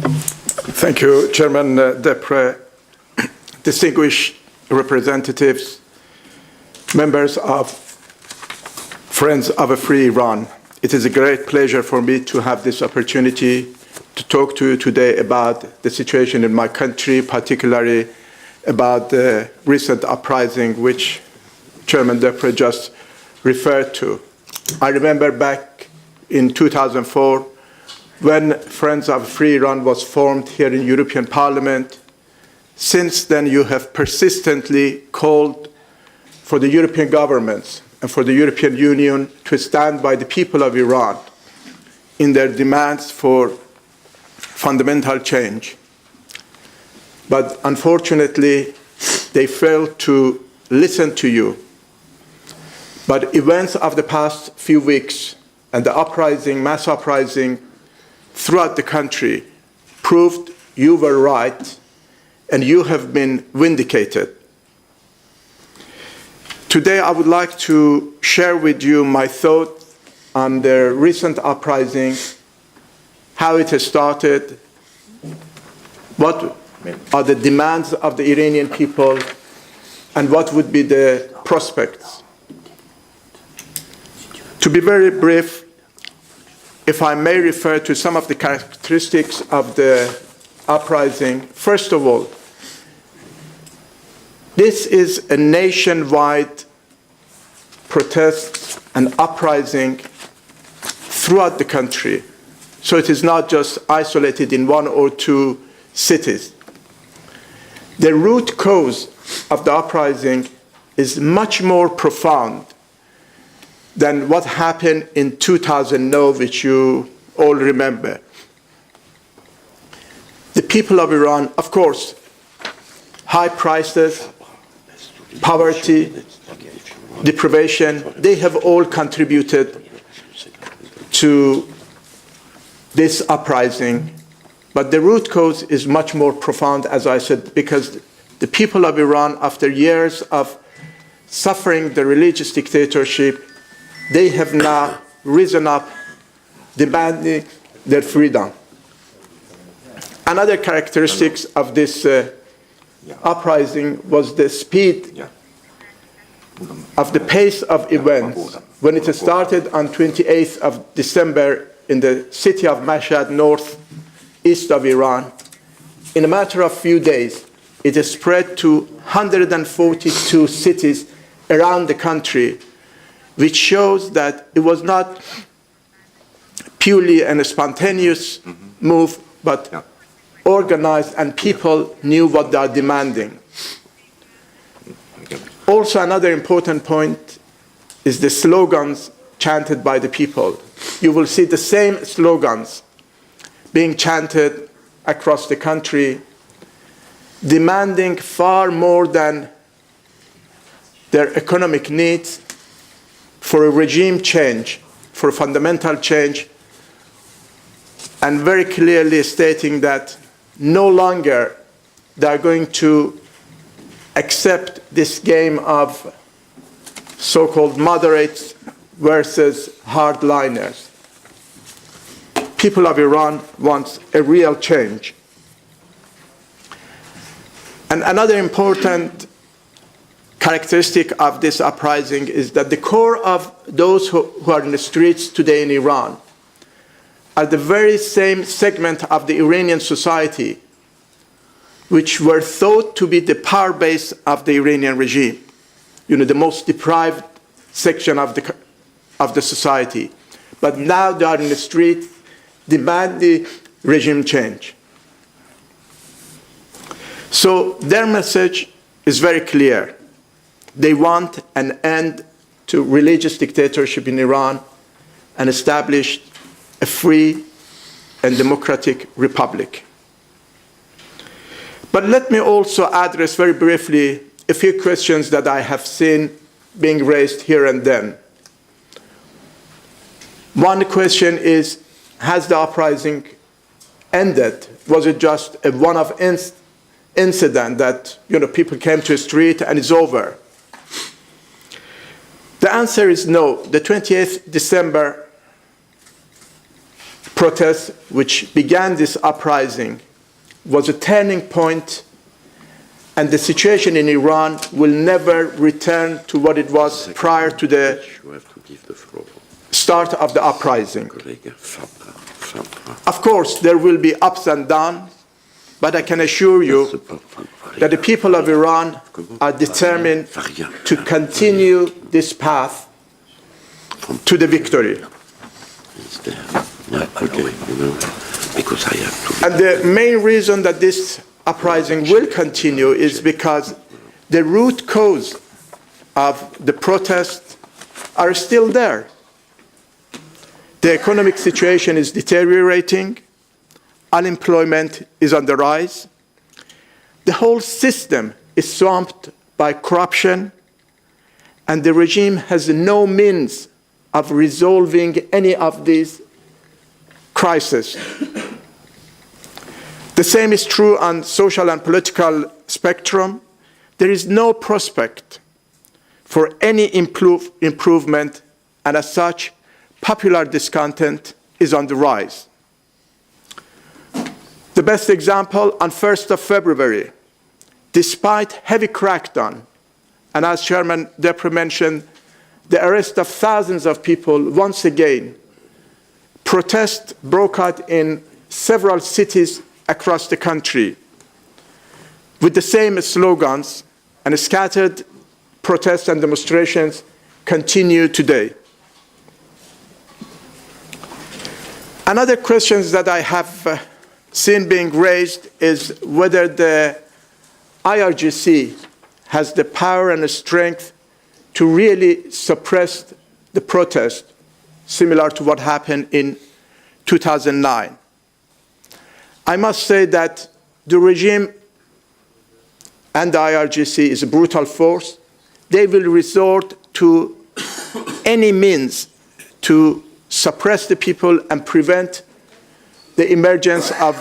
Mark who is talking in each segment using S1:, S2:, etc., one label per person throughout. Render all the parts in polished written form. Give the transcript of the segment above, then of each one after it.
S1: Thank you, Chairman Deprez, distinguished representatives, members of Friends of a Free Iran. It is a great pleasure for me to have this opportunity to talk to you today about the situation in my country, particularly about the recent uprising which Chairman Deprez just referred to. I remember back in 2004 when Friends of Free Iran was formed here in European Parliament. Since then, you have persistently called for the European governments and for the European Union to stand by the people of Iran in their demands for fundamental change. But unfortunately, they failed to listen to you. But events of the past few weeks and the uprising, mass uprising throughout the country proved you were right and you have been vindicated. Today I would like to share with you my thoughts on the recent uprising, how it has started, what are the demands of the Iranian people, and what would be the prospects. To be very brief, if I may refer to some of the characteristics of the uprising. First of all, this is a nationwide protest and uprising throughout the country. So it is not just isolated in one or two cities. The root cause of the uprising is much more profound than what happened in 2009, which you all remember. The people of Iran, of course, high prices, poverty, deprivation, they have all contributed to this uprising. But the root cause is much more profound, as I said, because the people of Iran, after years of suffering the religious dictatorship, they have now risen up demanding their freedom. Another characteristic of this uprising was the speed of the pace of events. When it started on 28th of December in the city of Mashhad, northeast of Iran, in a matter of few days, it has spread to 142 cities around the country, which shows that it was not purely a spontaneous move, but organized, and people knew what they are demanding. Also, another important point is the slogans chanted by the people. You will see the same slogans being chanted across the country, demanding far more than their economic needs for a regime change, for a fundamental change, and very clearly stating that no longer they are going to accept this game of so-called moderates versus hardliners. People of Iran want a real change. And another important characteristic of this uprising is that the core of those who are in the streets today in Iran are the very same segment of the Iranian society which were thought to be the power base of the Iranian regime, the most deprived section of the society. But now they are in the street demanding regime change. So their message is very clear. They want an end to religious dictatorship in Iran and establish a free and democratic republic. But let me also address very briefly a few questions that I have seen being raised here and then. One question is, has the uprising ended? Was it just a one-off incident that people came to the street and it's over? The answer is no. The 28th December protests which began this uprising was a turning point, and the situation in Iran will never return to what it was prior to the start of the uprising. Of course, there will be ups and downs, but I can assure you that the people of Iran are determined to continue this path to the victory. And the main reason that this uprising will continue is because the root cause of the protests are still there. The economic situation is deteriorating, unemployment is on the rise, the whole system is swamped by corruption, and the regime has no means of resolving any of these crises. The same is true on social and political spectrum. There is no prospect for any improvement, and as such, popular discontent is on the rise. The best example, on 1st of February, despite heavy crackdown, and as Chairman Deprez mentioned, the arrest of thousands of people, once again, protests broke out in several cities across the country with the same slogans, and scattered protests and demonstrations continue today. Another question that I have seen being raised is whether the IRGC has the power and the strength to really suppress the protest, similar to what happened in 2009. I must say that the regime and the IRGC is a brutal force. They will resort to any means to suppress the people and prevent the emergence of,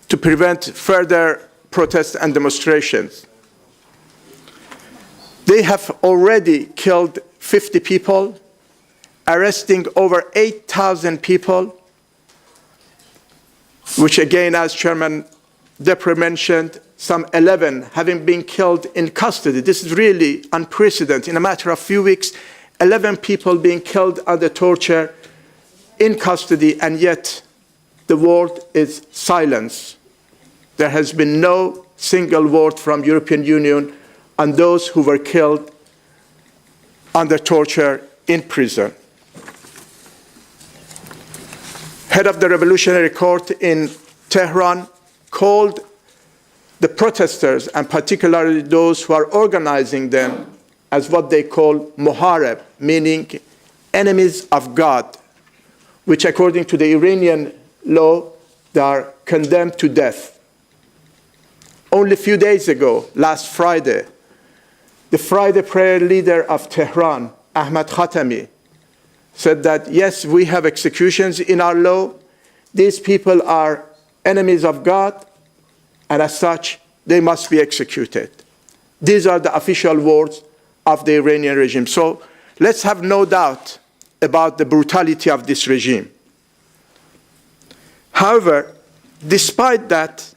S1: to prevent further protests and demonstrations. They have already killed 50 people, arresting over 8,000 people, which again, as Chairman Deprez mentioned, some 11 having been killed in custody. This is really unprecedented. In a matter of few weeks, 11 people being killed under torture in custody, and yet the world is silent. There has been no single word from European Union on those who were killed under torture in prison. Head of the Revolutionary Court in Tehran called the protesters, and particularly those who are organizing them, as what they call muharib, meaning enemies of God, which according to the Iranian law, they are condemned to death. Only a few days ago, last Friday, the Friday prayer leader of Tehran, Ahmad Khatami, said that, yes, we have executions in our law. These people are enemies of God, and as such, they must be executed. These are the official words of the Iranian regime. So let's have no doubt about the brutality of this regime. However, despite that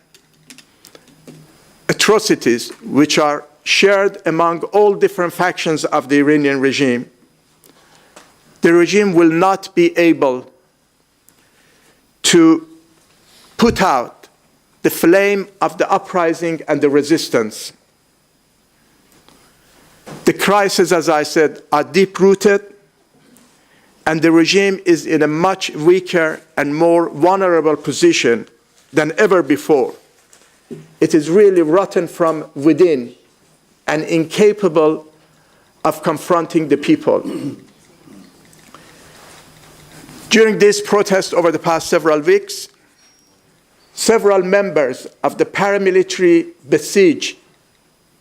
S1: atrocities which are shared among all different factions of the Iranian regime, the regime will not be able to put out the flame of the uprising and the resistance. The crises, as I said, are deep-rooted, and the regime is in a much weaker and more vulnerable position than ever before. It is really rotten from within and incapable of confronting the people. During this protest over the past several weeks, several members of the paramilitary Basij,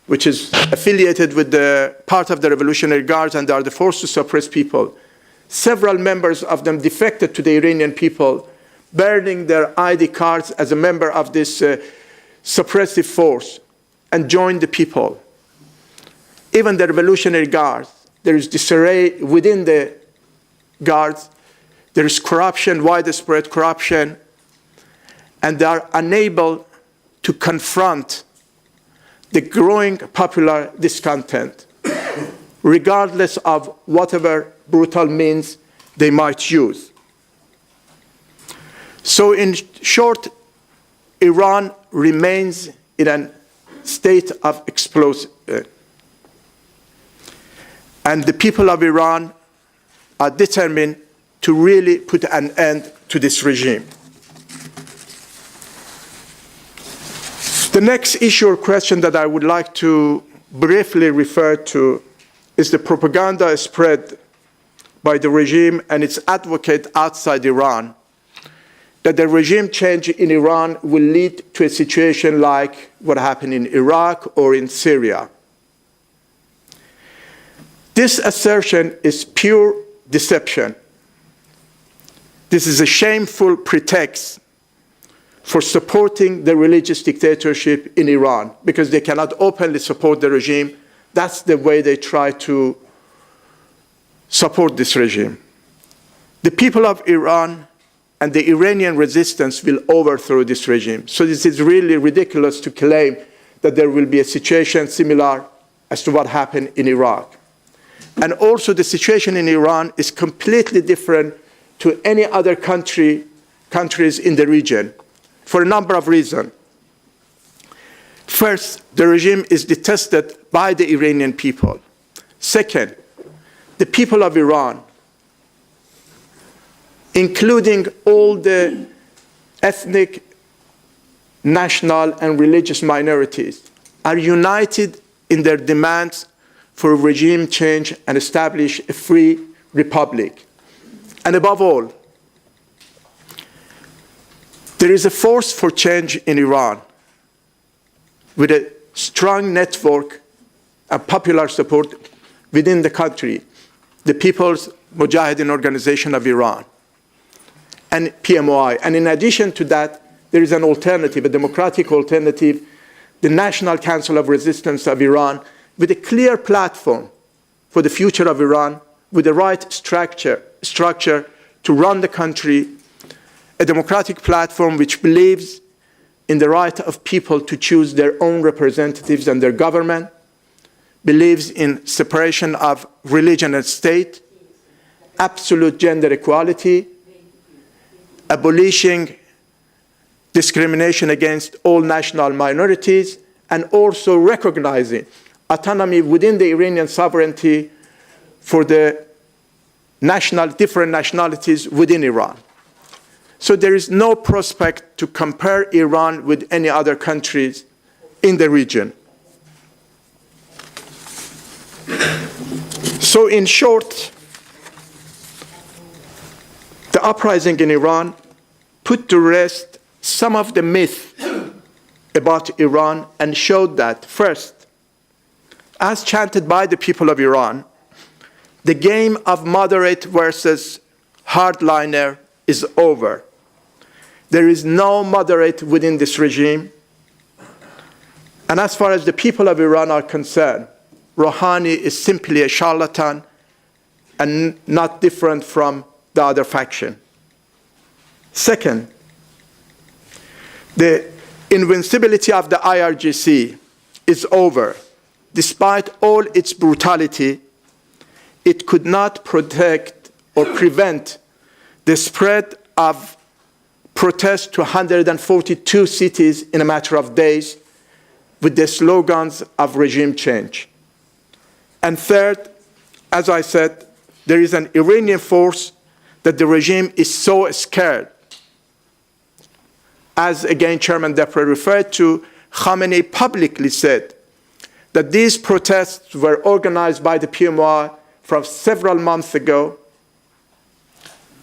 S1: which is affiliated with the part of the Revolutionary Guards and are the force to suppress people, several members of them defected to the Iranian people, burning their ID cards as a member of this suppressive force, and joined the people. Even the Revolutionary Guards, there is disarray within the Guards. There is corruption, widespread corruption, and they are unable to confront the growing popular discontent, regardless of whatever brutal means they might use. So in short, Iran remains in a state of explosive. And the people of Iran are determined to really put an end to this regime. The next issue or question that I would like to briefly refer to is the propaganda spread by the regime and its advocate outside Iran, that the regime change in Iran will lead to a situation like what happened in Iraq or in Syria. This assertion is pure deception. This is a shameful pretext for supporting the religious dictatorship in Iran, because they cannot openly support the regime. That's the way they try to support this regime. The people of Iran and the Iranian resistance will overthrow this regime. So this is really ridiculous to claim that there will be a situation similar as to what happened in Iraq. And also the situation in Iran is completely different to any other countries in the region for a number of reasons. First, the regime is detested by the Iranian people. Second, the people of Iran, including all the ethnic, national, and religious minorities, are united in their demands for a regime change and establish a free republic. And above all, there is a force for change in Iran with a strong network and popular support within the country, the People's Mujahideen Organization of Iran, and PMOI. And in addition to that, there is an alternative, a democratic alternative, the National Council of Resistance of Iran, with a clear platform for the future of Iran, with the right structure to run the country, a democratic platform which believes in the right of people to choose their own representatives and their government, believes in separation of religion and state, absolute gender equality, abolishing discrimination against all national minorities, and also recognizing autonomy within the Iranian sovereignty for the different nationalities within Iran. So there is no prospect to compare Iran with any other countries in the region. So in short, the uprising in Iran put to rest some of the myths about Iran and showed that, first, as chanted by the people of Iran, the game of moderate versus hardliner is over. There is no moderate within this regime. And as far as the people of Iran are concerned, Rouhani is simply a charlatan and not different from the other faction. Second, the invincibility of the IRGC is over. Despite all its brutality, it could not protect or prevent the spread of protests to 142 cities in a matter of days with the slogans of regime change. And third, as I said, there is an Iranian force that the regime is so scared. As again Chairman Deprez referred to, Khamenei publicly said that these protests were organized by the PMOI from several months ago.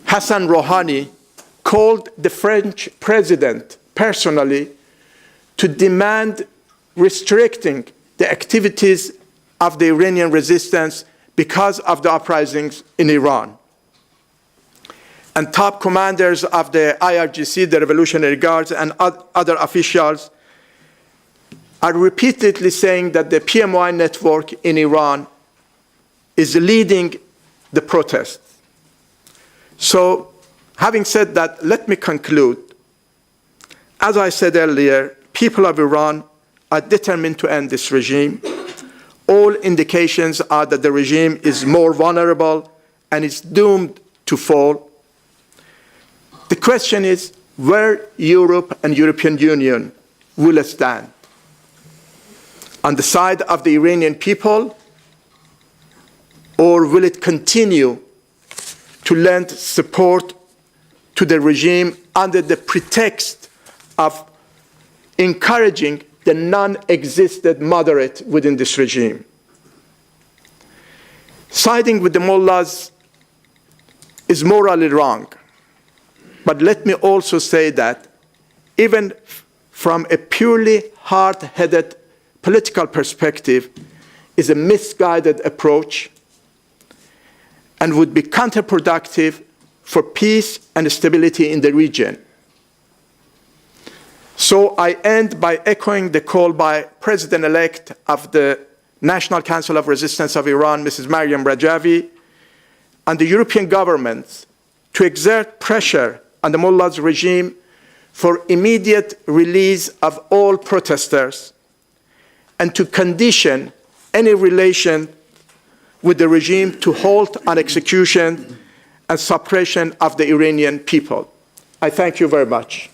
S1: Hassan Rouhani called the French president personally to demand restricting the activities of the Iranian resistance because of the uprisings in Iran. And top commanders of the IRGC, the Revolutionary Guards, and other officials are repeatedly saying that the PMOI network in Iran is leading the protests. So Having said that, let me conclude. As I said earlier, people of Iran are determined to end this regime. All indications are that the regime is more vulnerable and is doomed to fall. The question is where Europe and European Union will stand. On the side of the Iranian people, or will it continue to lend support to the regime under the pretext of encouraging the non-existent moderate within this regime? Siding with the mullahs is morally wrong. But let me also say that even from a purely hard-headed political perspective, is a misguided approach and would be counterproductive for peace and stability in the region. So I end by echoing the call by President-elect of the National Council of Resistance of Iran, Mrs. Maryam Rajavi, and the European governments to exert pressure on the mullahs regime for immediate release of all protesters and to condition any relation with the regime to halt on execution and suppression of the Iranian people. I thank you very much.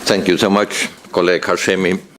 S2: Thank you so much, colleague Hashemi.